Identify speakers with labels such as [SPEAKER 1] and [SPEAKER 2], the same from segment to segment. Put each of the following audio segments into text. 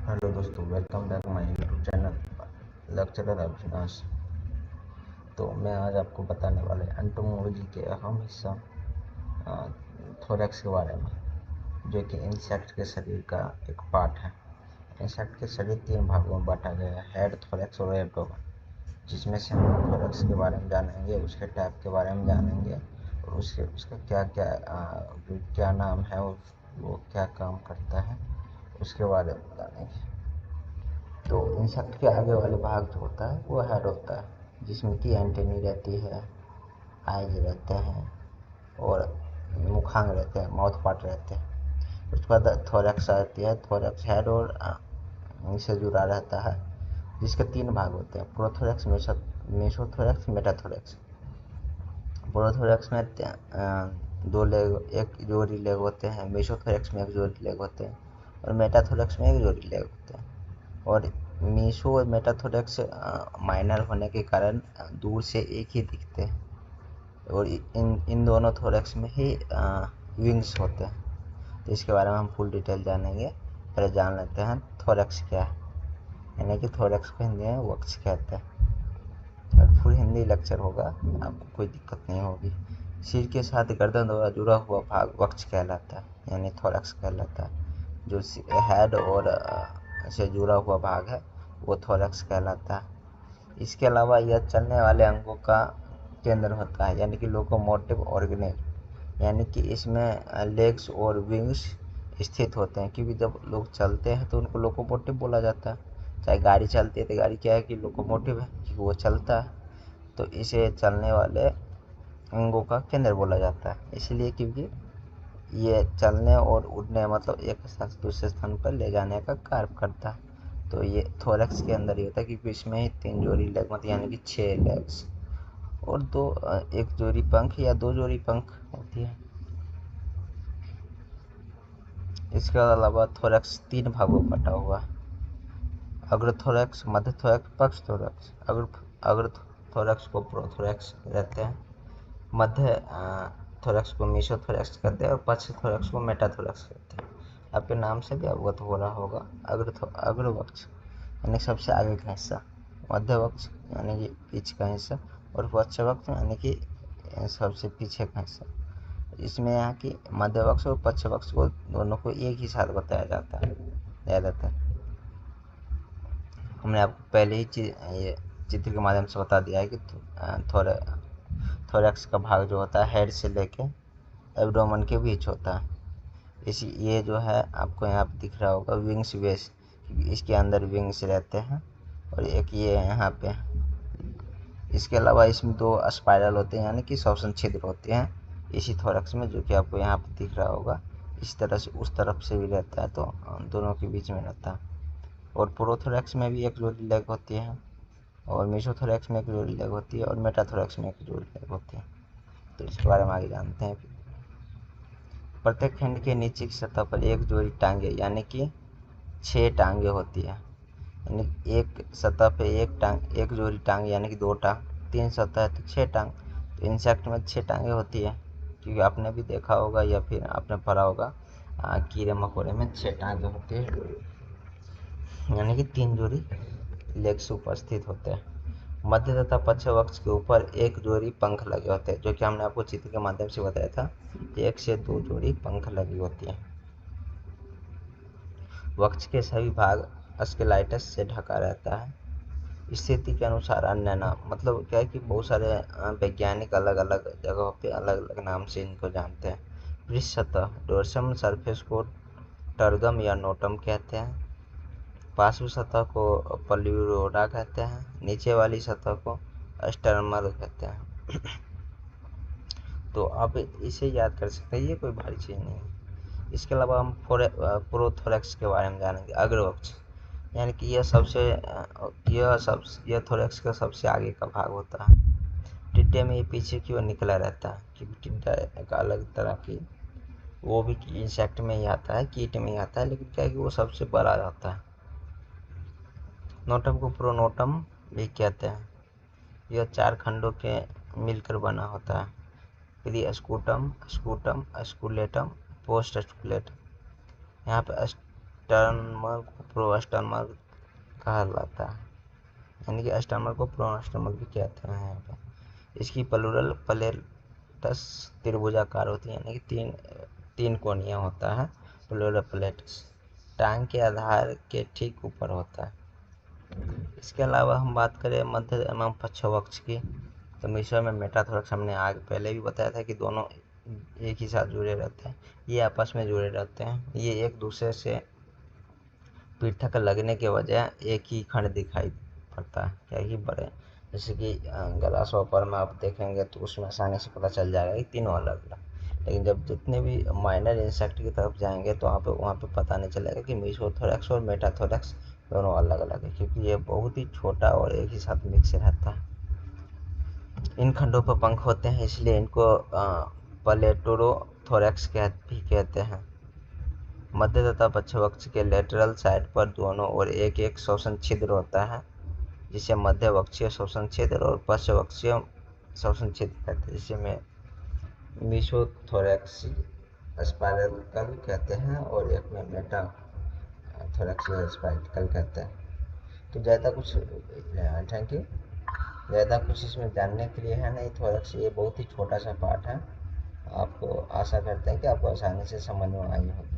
[SPEAKER 1] Hello दोस्तों, welcome back my YouTube channel lecturer Avinash. तो मैं आज आपको बताने वाले एंटोमोलॉजी के अहम हिस्सा थोरैक्स के बारे में, जो कि इंसेक्ट के शरीर का एक पार्ट है। इंसेक्ट के शरीर 3 भागों में बांटा गया है: हेड, थोरैक्स और एब्डोमेन, जिसमें से हम थोरैक्स के बारे में जानेंगे, उसके टाइप के बारे में जानेंगे और उसका क्या नाम है और वो क्या काम करता है उसके बारे में जानेंगे। तो इंसेक्ट के आगे वाले भाग जो होता है वो हेड होता है, जिसमें कि एंटेनी रहती है, आइज रहते हैं और मुखांग रहते हैं, माउथ पार्ट रहते हैं। उसके बाद थोरैक्स आती है। थोरैक्स हेड और से जुड़ा रहता है, जिसके 3 भाग होते हैं: प्रोथोरैक्स, मेसोथोरैक्स, मेटाथोरैक्स। प्रोथोरैक्स में 2 लेग, एक जोड़ी लेग होते हैं। मेसोथोरैक्स में एक जोड़ी लेग होते हैं और मेटाथोरैक्स में एक जोड़ी लेग होते हैं। और मेसो और मेटाथोरैक्स माइनर होने के कारण दूर से एक ही दिखते हैं और इन दोनों थोरैक्स में ही विंग्स होते हैं। तो इसके बारे में हम फुल डिटेल जानेंगे। पहले जान लेते हैं थोरैक्स क्या है, यानी कि थोरैक्स को हिंदी में वक्ष कहते हैं। और फुल हिंदी लेक्चर होगा, आपको कोई दिक्कत नहीं होगी। सिर के साथ गर्दन द्वारा जुड़ा हुआ भाग वक्ष कहलाता है, यानी थोरैक्स कहलाता है। जो हेड और से जुड़ा हुआ भाग है वो थोरैक्स कहलाता है। इसके अलावा यह चलने वाले अंगों का केंद्र होता है, यानी कि लोकोमोटिव ऑर्गेनेल, यानी कि इसमें लेग्स और विंग्स स्थित होते हैं। क्योंकि जब लोग चलते हैं तो उनको लोकोमोटिव बोला जाता है। चाहे गाड़ी चलती है तो गाड़ी क्या है कि लोकोमोटिव है, कि वो चलता है। तो इसे चलने वाले अंगों का केंद्र बोला जाता है, इसलिए क्योंकि ये चलने और उड़ने मतलब एक स्थान से दूसरे स्थान पर ले जाने का कार्य करता है। तो ये थोरैक्स के अंदर ही होता है, क्योंकि इसमें ही 3 जोड़ी लेग मतलब यानी कि 6 लेग्स और एक जोड़ी पंख या 2 जोड़ी पंख होती है। इसके अलावा थोरैक्स 3 भागों में बटा हुआ है: अग्रथोरैक्स, मध्यथोरैक्स, पक्षथोरैक्स। अग्रथोरैक्स को प्रोथोरैक्स कहते हैं, मध्य थोरैक्स को मेसोथोरैक्स कहते हैं और पक्षथोरैक्स को मेटाथोरैक्स कहते हैं। आपके नाम से भी अवगत हो रहा होगा। अग्रवक्ष यानी सबसे आगे का हिस्सा, मध्यवक्ष यानी कि पीछे का हिस्सा और पक्षवक्ष यानी कि सबसे पीछे का हिस्सा। इसमें यहाँ की मध्यवक्ष और पक्षवक्ष को दोनों को एक ही साथ बताया जाता है, ज़्यादातर। हमने आपको पहले ही ये चित्र के माध्यम से बता दिया है कि थोरैक्स का भाग जो होता है हेड से लेके एब्डोमेन के बीच होता है। ये जो है आपको यहाँ पे दिख रहा होगा विंग्स बेस, इसके अंदर विंग्स रहते हैं और एक ये यहाँ पे। इसके अलावा इसमें 2 स्पाइरल होते हैं, यानी कि श्वसन छिद्र होते हैं इसी थोरैक्स में, जो कि आपको यहाँ पे दिख रहा होगा। इस तरह से उस तरफ से भी रहता है, तो दोनों के बीच में रहता है। और प्रोथोरैक्स में भी एक जोड़ी लेग होती है और मेसोथोरैक्स में एक जोड़ी लेग होती है और मेटाथोरैक्स में एक जोड़ी लेग होती है। तो इसके बारे में आगे जानते हैं। प्रत्येक खंड के नीचे की सतह पर एक जोड़ी टांगे यानी कि 6 टांगे होती है, यानी एक सतह पे एक जोड़ी टांग यानी कि 2 टांग, 3 सतह है तो 6 टांग। तो इंसेक्ट में 6 टांगे होती है, क्योंकि आपने भी देखा होगा या फिर आपने पढ़ा होगा कीड़े मकोड़े में 6 टांगे होती है, यानी कि 3 जोड़ी लेग्स उपस्थित होते हैं। मध्य तथा पक्ष वक्ष के ऊपर एक जोड़ी पंख लगे होते हैं, जो कि हमने आपको चित्र के माध्यम से बताया था, 1 से 2 जोड़ी पंख लगी होती है। वक्ष के सभी भाग स्केलाइटस से ढका रहता है। स्थिति के अनुसार अन्य नाम, मतलब क्या है कि बहुत सारे वैज्ञानिक अलग अलग जगहों पे अलग अलग नाम से इनको जानते हैं। पृष्ठ सतह, डोर्सम सरफेस को टर्गम या नोटम कहते हैं। पार्श्व सतह को पल्यूरोडा कहते हैं। नीचे वाली सतह को स्टर्मर कहते हैं। तो आप इसे याद कर सकते हैं, ये कोई भारी चीज़ नहीं है। इसके अलावा हम प्रोथोरैक्स के बारे में जानेंगे। अग्रवक्ष यानी कि यह थोरैक्स का सबसे आगे का भाग होता है। टिड्डे में ये पीछे की ओर निकला रहता है, क्योंकि टिड्डा एक अलग तरह की, वो भी इंसेक्ट में ही आता है, कीट में ही आता है, लेकिन क्या है कि वो सबसे बड़ा रहता है। नोटम को प्रोनोटम भी कहते हैं। यह 4 खंडों के मिलकर बना होता है: प्री स्कूटम, स्कूटम, स्कूलेटम, पोस्ट स्कूलेटम। यहाँ पे स्टर्नम को प्रोस्टर्नम कहा जाता है, यानी कि स्टर्नम को प्रोस्टर्नम भी कहते हैं। यहाँ पर इसकी प्लूरल प्लेटस त्रिभुजाकार होती है, यानी कि तीन कोणीय होता है प्लूरल प्लेटस, टांग के आधार के ठीक ऊपर होता है। इसके अलावा हम बात करें मध्य एवं पक्षवक्ष की, तो मिश्र में मेटाथोरक्स हमने आगे पहले भी बताया था कि दोनों एक ही साथ जुड़े रहते हैं, ये आपस में जुड़े रहते हैं, ये एक दूसरे से पृथक लगने के वजह एक ही खंड दिखाई पड़ता है, क्या ही बड़े, जैसे कि ग्रासहॉपर में आप देखेंगे तो उसमें आसानी से पता चल जाएगा कि तीनों अलग अलग, लेकिन जब जितने भी माइनर इंसेक्ट की तरफ जाएंगे तो वहाँ पे पता नहीं चलेगा कि मीसोथोरैक्स और मेटाथोरैक्स दोनों अलग अलग है, क्योंकि ये बहुत ही छोटा और एक ही साथ मिक्स रहता है। इन खंडों पर पंख होते हैं, इसलिए इनको प्लेटोरोथोरैक्स भी कहते हैं। मध्य तथा पक्षवक्ष के लेटरल साइड पर दोनों ओर एक एक श्वसन छिद्र होता है, जिसे मध्यवक्षीय श्वसन छिद्र और पक्षवक्षीय श्वसन छिद्र कहते हैं, जिसे मीसोथोरैक्स स्पाइरल कहते हैं और एक में मेटाथोरैक्स स्पाइरल कहते हैं। तो ज़्यादा कुछ थैंक यू, ज़्यादा कुछ इसमें जानने के लिए है नहीं, थोरैक्स ये बहुत ही छोटा सा पार्ट है, आपको आशा करते हैं कि आपको आसानी से समझ में आई होगी।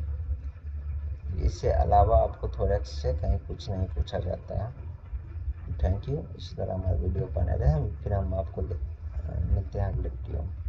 [SPEAKER 1] इससे अलावा आपको थोरैक्स से कहीं कुछ नहीं पूछा जाता है। Thank you. इसी तरह हमारे वीडियो बने रहे, फिर हम आपको मिलते हैं अगले वीडियो में।